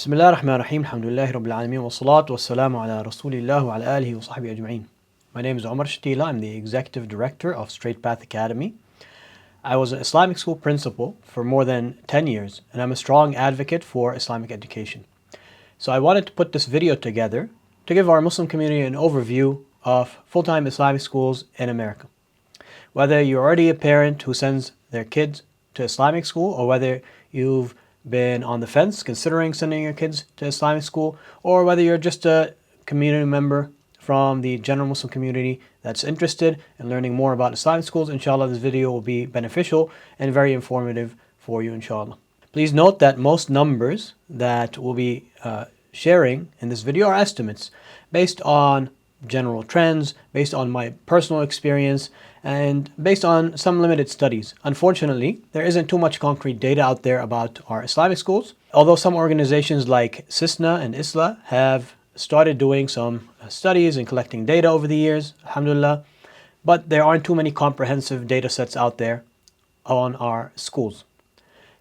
بسم الله الرحمن الرحيم الحمد لله رب العالمين والصلاة والسلام على رسول الله وعلى آله وصحبه أجمعين. My name is Omar Shatila. I'm the Executive Director of Straight Path Academy. I was an Islamic school principal for more than 10 years, and I'm a strong advocate for Islamic education. So I wanted to put this video together to give our Muslim community an overview of full-time Islamic schools in America. Whether you're already a parent who sends their kids to Islamic school, or whether you've been on the fence considering sending your kids to Islamic school, or whether you're just a community member from the general Muslim community that's interested in learning more about Islamic schools, inshallah this video will be beneficial and very informative for you, inshallah. Please note that most numbers that we'll be sharing in this video are estimates based on general trends, based on my personal experience, and based on some limited studies. Unfortunately, there isn't too much concrete data out there about our Islamic schools, although some organizations like CISNA and ISLA have started doing some studies and collecting data over the years, alhamdulillah, but there aren't too many comprehensive data sets out there on our schools.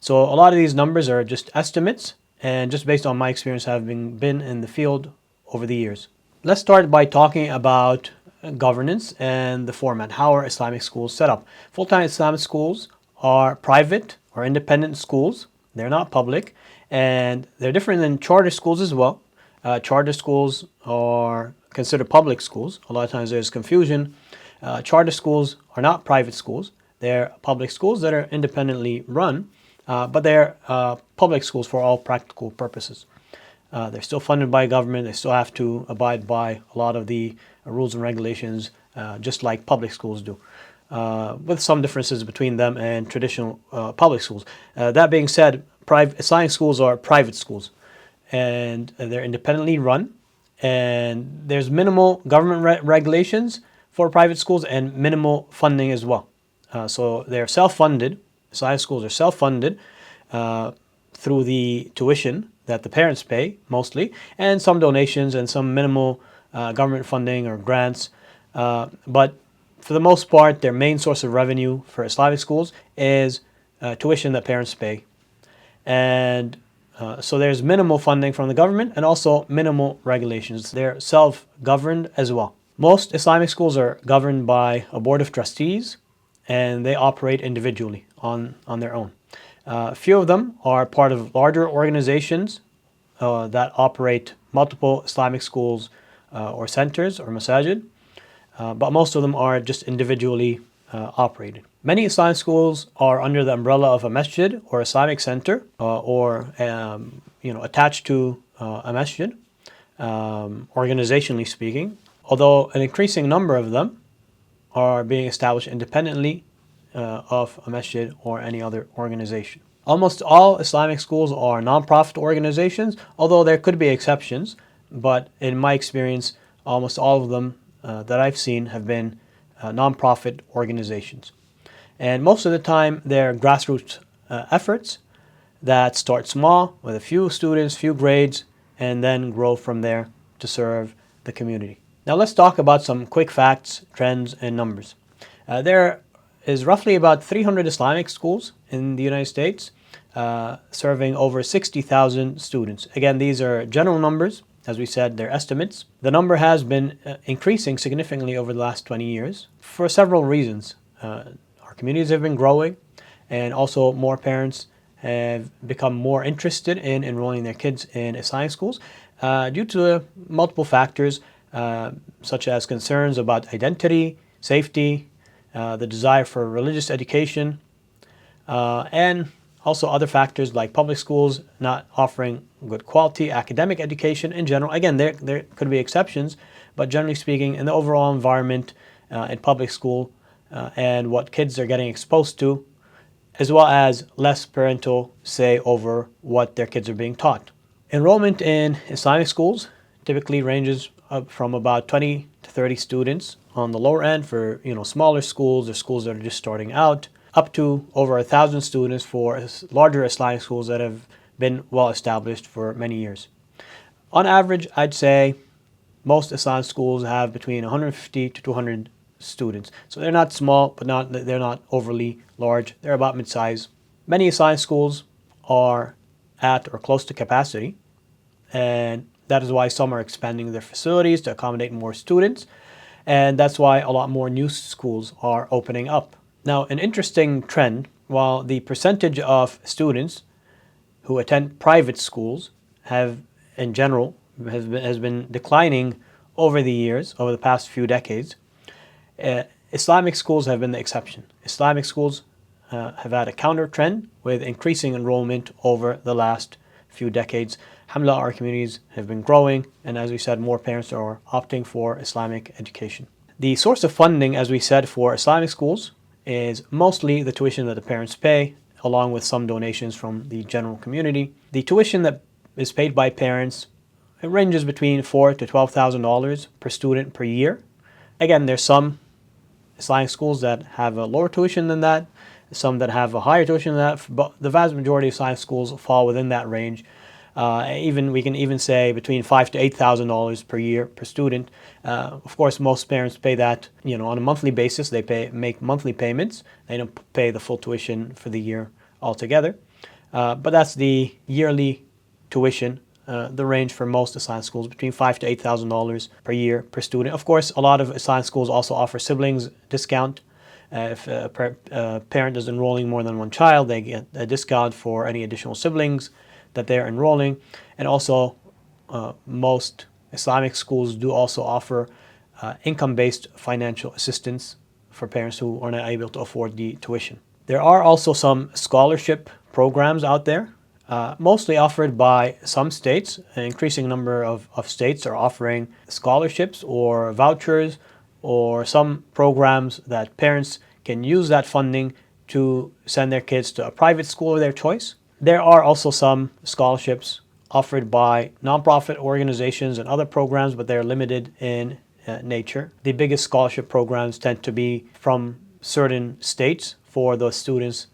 So a lot of these numbers are just estimates and just based on my experience having been in the field over the years. Let's start by talking about governance and the format. How are Islamic schools set up? Full-time Islamic schools are private or independent schools. They're not public, and they're different than charter schools as well. Charter schools are considered public schools. A lot of times there's confusion. Charter schools are not private schools. They're public schools that are independently run, but they're public schools for all practical purposes. They're still funded by government. They still have to abide by a lot of the rules and regulations, just like public schools do, with some differences between them and traditional public schools. That being said, Islamic schools are private schools, and they're independently run, and there's minimal government regulations for private schools and minimal funding as well. So they're self-funded. Islamic schools are self-funded through the tuition that the parents pay mostly, and some donations and some minimal government funding or grants. But for the most part, their main source of revenue for Islamic schools is tuition that parents pay. And so there's minimal funding from the government and also minimal regulations. They're self-governed as well. Most Islamic schools are governed by a board of trustees, and they operate individually on their own. A few of them are part of larger organizations that operate multiple Islamic schools or centers or masajid, but most of them are just individually operated. Many Islamic schools are under the umbrella of a masjid or Islamic center or attached to a masjid, organizationally speaking, although an increasing number of them are being established independently of a masjid or any other organization. Almost all Islamic schools are non-profit organizations, although there could be exceptions, but in my experience, almost all of them that I've seen have been non-profit organizations. And most of the time, they're grassroots efforts that start small with a few students, few grades, and then grow from there to serve the community. Now let's talk about some quick facts, trends, and numbers. There is roughly about 300 Islamic schools in the United States, serving over 60,000 students. Again, these are general numbers. As we said, they're estimates. The number has been increasing significantly over the last 20 years for several reasons. Our communities have been growing, and also more parents have become more interested in enrolling their kids in Islamic schools due to multiple factors, such as concerns about identity, safety, the desire for religious education, and also other factors like public schools not offering good quality academic education in general. Again, there could be exceptions, but generally speaking, in the overall environment in public school and what kids are getting exposed to, as well as less parental say over what their kids are being taught. Enrollment in Islamic schools typically ranges up from about 20 to 30 students on the lower end for smaller schools or schools that are just starting out, up to over 1,000 students for larger Islamic schools that have been well established for many years. On average, I'd say most Islamic schools have between 150 to 200 students. So they're not small, but they're not overly large. They're about mid-size. Many Islamic schools are at or close to capacity. and that is why some are expanding their facilities to accommodate more students, and that's why a lot more new schools are opening up. Now, an interesting trend, while the percentage of students who attend private schools have, in general, has been declining over the years, over the past few decades, Islamic schools have been the exception. Islamic schools have had a counter trend with increasing enrollment over the last few decades. Alhamdulillah, our communities have been growing, and as we said, more parents are opting for Islamic education. The source of funding, as we said, for Islamic schools is mostly the tuition that the parents pay, along with some donations from the general community. The tuition that is paid by parents, it ranges between $4,000 to $12,000 per student per year. Again, there's some Islamic schools that have a lower tuition than that, some that have a higher tuition than that, but the vast majority of Islamic schools fall within that range. We can even say between $5,000 to $8,000 per year per student. Of course, most parents pay that, on a monthly basis. They make monthly payments. They don't pay the full tuition for the year altogether. But that's the yearly tuition. The range for most Islamic schools between $5,000 to $8,000 per year per student. Of course, a lot of Islamic schools also offer siblings discount. If a parent is enrolling more than one child, they get a discount for any additional siblings that they're enrolling. And also, most Islamic schools do also offer income-based financial assistance for parents who are not able to afford the tuition. There are also some scholarship programs out there, mostly offered by some states. An increasing number of states are offering scholarships or vouchers or some programs that parents can use that funding to send their kids to a private school of their choice. There are also some scholarships offered by nonprofit organizations and other programs, but they're limited in nature. The biggest scholarship programs tend to be from certain states for the students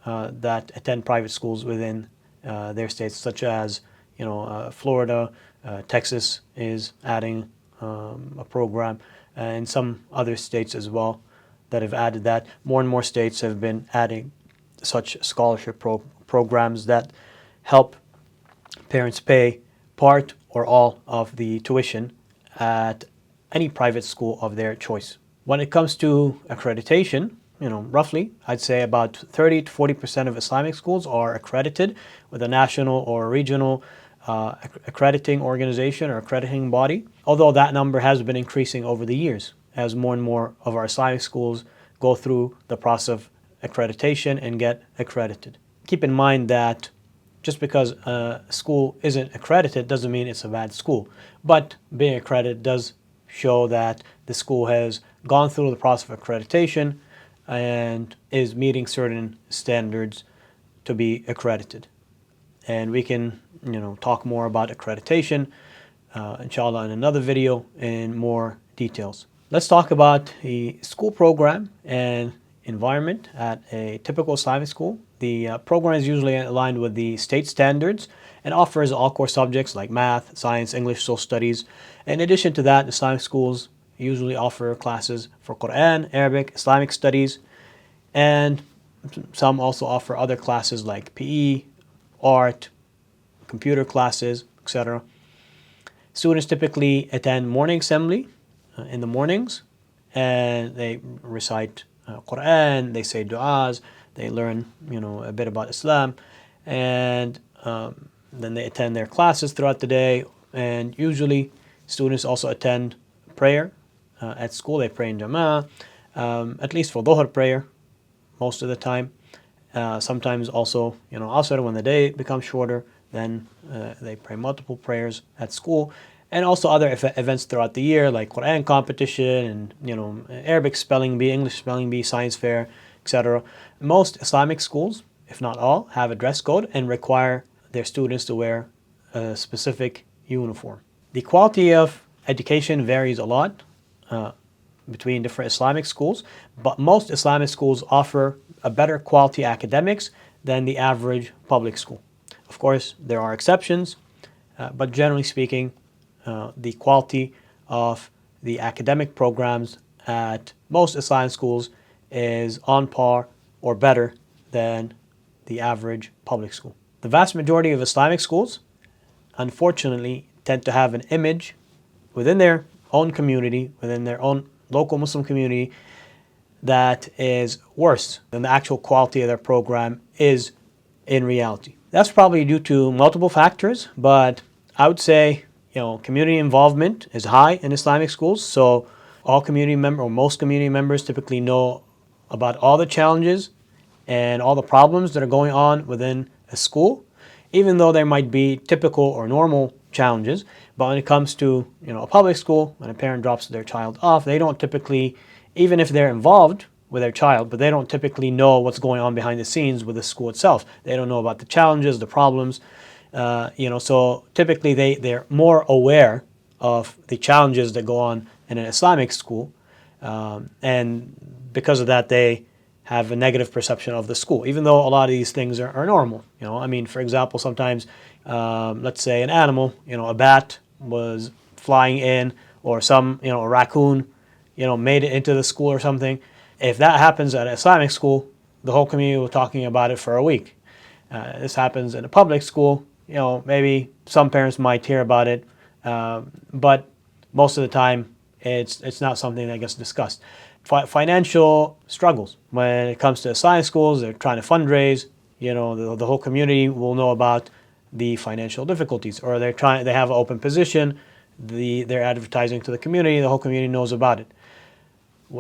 that attend private schools within their states, such as Florida, Texas is adding a program, and some other states as well that have added that. More and more states have been adding such scholarship programs that help parents pay part or all of the tuition at any private school of their choice. When it comes to accreditation, roughly, I'd say about 30 to 40% of Islamic schools are accredited with a national or regional accrediting organization or accrediting body, although that number has been increasing over the years as more and more of our Islamic schools go through the process of accreditation and get accredited. Keep in mind that just because a school isn't accredited doesn't mean it's a bad school, but being accredited does show that the school has gone through the process of accreditation and is meeting certain standards to be accredited. And we can, talk more about accreditation, inshallah, in another video in more details. Let's talk about the school program and environment at a typical Islamic school. The program is usually aligned with the state standards and offers all core subjects like math, science, English, social studies. In addition to that, Islamic schools usually offer classes for Quran, Arabic, Islamic studies, and some also offer other classes like PE, art, computer classes, etc. Students typically attend morning assembly in the mornings, and they recite Quran, they say du'as, they learn a bit about Islam, and then they attend their classes throughout the day. And usually students also attend prayer at school. They pray in Jama'ah, at least for Dhuhr prayer most of the time. Sometimes also, Asr, when the day becomes shorter, then they pray multiple prayers at school. And also other events throughout the year, like Quran competition and Arabic spelling bee, English spelling bee, science fair, etc. Most Islamic schools, if not all, have a dress code and require their students to wear a specific uniform. The quality of education varies a lot between different Islamic schools, but most Islamic schools offer a better quality academics than the average public school. Of course, there are exceptions, but generally speaking, the quality of the academic programs at most Islamic schools is on par or better than the average public school. The vast majority of Islamic schools unfortunately tend to have an image within their own community, within their own local Muslim community, that is worse than the actual quality of their program is in reality. That's probably due to multiple factors, but I would say, community involvement is high in Islamic schools. So all community members, or most community members, typically know about all the challenges and all the problems that are going on within a school, even though there might be typical or normal challenges. But when it comes to a public school, when a parent drops their child off, they don't typically, even if they're involved with their child, but they don't typically know what's going on behind the scenes with the school itself. They don't know about the challenges, the problems. So typically they're more aware of the challenges that go on in an Islamic school, and because of that, they have a negative perception of the school, even though a lot of these things are normal. For example, sometimes, let's say an animal, a bat was flying in, or a raccoon, made it into the school or something. If that happens at an Islamic school, the whole community will be talking about it for a week. This happens in a public school, maybe some parents might hear about it, but most of the time it's not something that gets discussed. Financial struggles. When it comes to Islamic schools, they're trying to fundraise, the whole community will know about the financial difficulties, or they have an open position, they're advertising to the community, the whole community knows about it.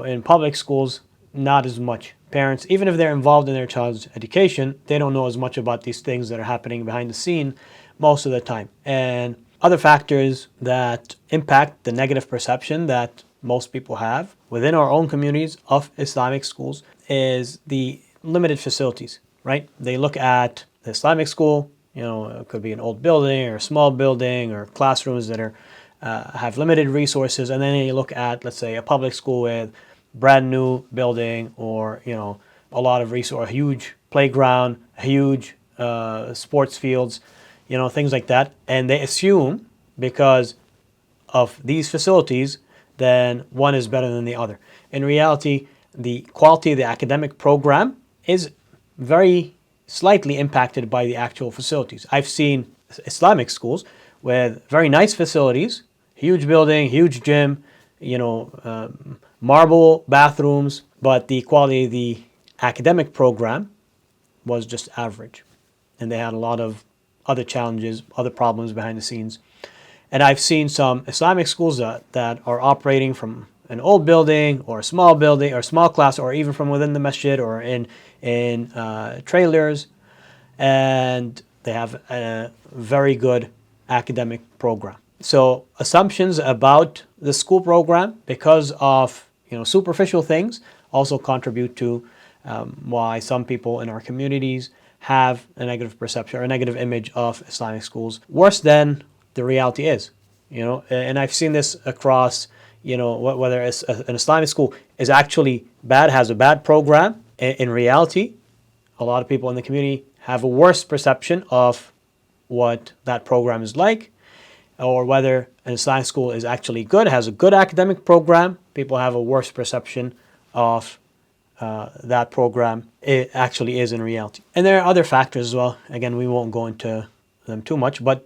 In public schools, not as much. Parents, even if they're involved in their child's education, they don't know as much about these things that are happening behind the scene most of the time. And other factors that impact the negative perception that most people have within our own communities of Islamic schools is the limited facilities, right? They look at the Islamic school, it could be an old building or a small building or classrooms that are have limited resources, and then you look at, let's say, a public school with brand new building, or a lot of resource, a huge playground, a huge sports fields, things like that, and they assume because of these facilities, then one is better than the other. In reality, the quality of the academic program is very slightly impacted by the actual facilities. I've seen Islamic schools with very nice facilities, huge building, huge gym, marble bathrooms, but the quality of the academic program was just average. And they had a lot of other challenges, other problems behind the scenes. And I've seen some Islamic schools that are operating from an old building or a small building or small class, or even from within the masjid or in trailers, and they have a very good academic program. So assumptions about the school program, because of superficial things, also contribute to why some people in our communities have a negative perception or a negative image of Islamic schools, worse than the reality is. And I've seen this across, whether it's an Islamic school is actually bad, has a bad program. In reality, a lot of people in the community have a worse perception of what that program is like, or whether an Islamic school is actually good, has a good academic program. People have a worse perception of that program it actually is in reality. And there are other factors as well. Again, we won't go into them too much, but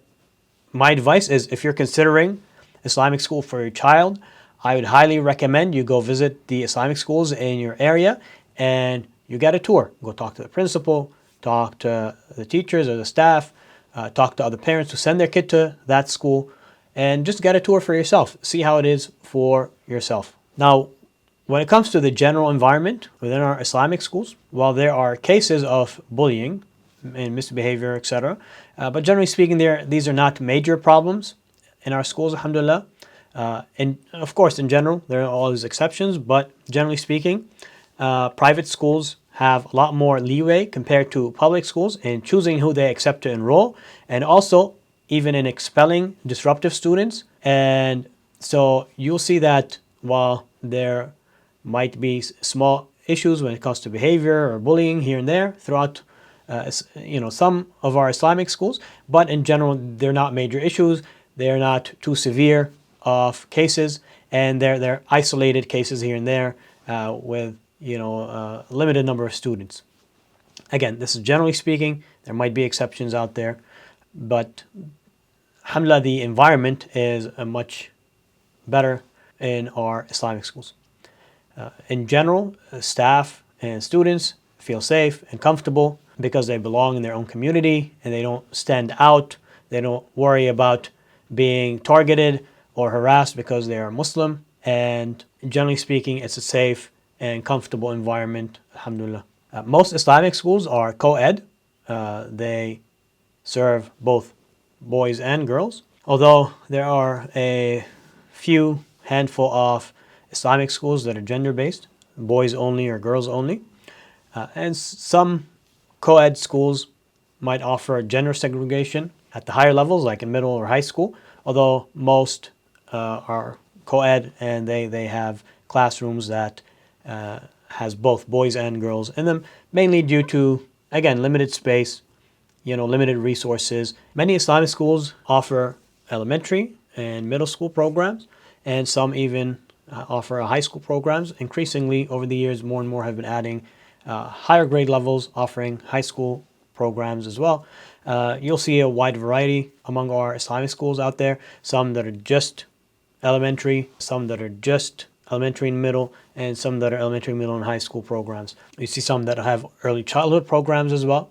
my advice is, if you're considering Islamic school for your child, I would highly recommend you go visit the Islamic schools in your area and you get a tour. Go talk to the principal, talk to the teachers or the staff, talk to other parents who send their kid to that school, and just get a tour for yourself. See how it is for yourself. Now, when it comes to the general environment within our Islamic schools, while there are cases of bullying and misbehavior, etc., but generally speaking, these are not major problems in our schools, alhamdulillah. And of course, in general, there are always exceptions, but generally speaking, private schools have a lot more leeway compared to public schools in choosing who they accept to enroll, and also even in expelling disruptive students. And so you'll see that while there might be small issues when it comes to behavior or bullying here and there throughout some of our Islamic schools, but in general, they're not major issues. They're not too severe of cases, and they're isolated cases here and there with a limited number of students. Again, this is generally speaking. There might be exceptions out there, but alhamdulillah, the environment is much better in our Islamic schools. In general, staff and students feel safe and comfortable because they belong in their own community and they don't stand out. They don't worry about being targeted or harassed because they are Muslim. And generally speaking, it's a safe and comfortable environment, alhamdulillah. Most Islamic schools are co-ed. They serve both boys and girls. Although there are a few handful of Islamic schools that are gender-based, boys only or girls only. And some co-ed schools might offer gender segregation at the higher levels, like in middle or high school, although most are co-ed and they have classrooms that has both boys and girls in them, mainly due to, again, limited space, limited resources. Many Islamic schools offer elementary and middle school programs, and some even offer high school programs. Increasingly, over the years, more and more have been adding higher grade levels, offering high school programs as well. You'll see a wide variety among our Islamic schools out there, some that are just elementary, some that are just elementary and middle, and some that are elementary, middle, and high school programs. You see some that have early childhood programs as well.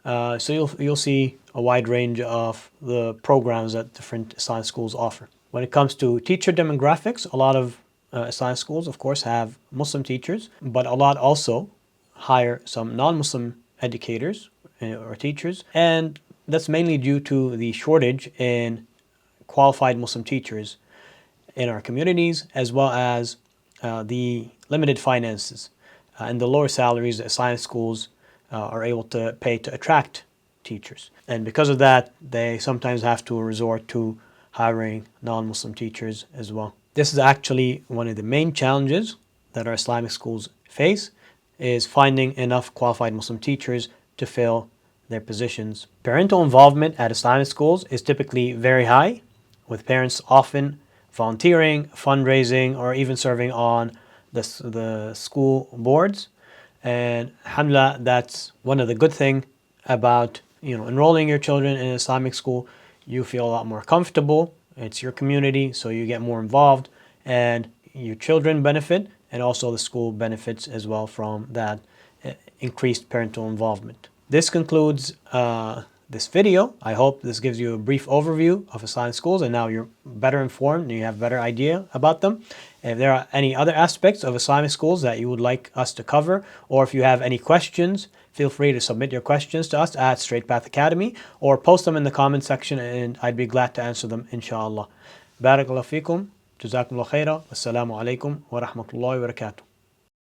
So you'll see a wide range of the programs that different Islamic schools offer. When it comes to teacher demographics, a lot of Islamic schools, of course, have Muslim teachers, but a lot also hire some non-Muslim educators or teachers, and that's mainly due to the shortage in qualified Muslim teachers in our communities, as well as the limited finances and the lower salaries that Islamic schools are able to pay to attract teachers. And because of that, they sometimes have to resort to hiring non-Muslim teachers as well. This is actually one of the main challenges that our Islamic schools face, is finding enough qualified Muslim teachers to fill their positions. Parental involvement at Islamic schools is typically very high, with parents often volunteering, fundraising, or even serving on the school boards. And alhamdulillah, that's one of the good things about enrolling your children in an Islamic school. You feel a lot more comfortable. It's your community, so you get more involved, and your children benefit, and also the school benefits as well from that increased parental involvement. This concludes this video. I hope this gives you a brief overview of Islamic schools, and now you're better informed and you have a better idea about them. If there are any other aspects of Islamic schools that you would like us to cover, or if you have any questions, feel free to submit your questions to us at Straight Path Academy, or post them in the comment section, and I'd be glad to answer them, inshallah. Barakallahu feekum, jazakumullah khaira, wassalamu alaikum wa rahmatullahi wa barakatuh.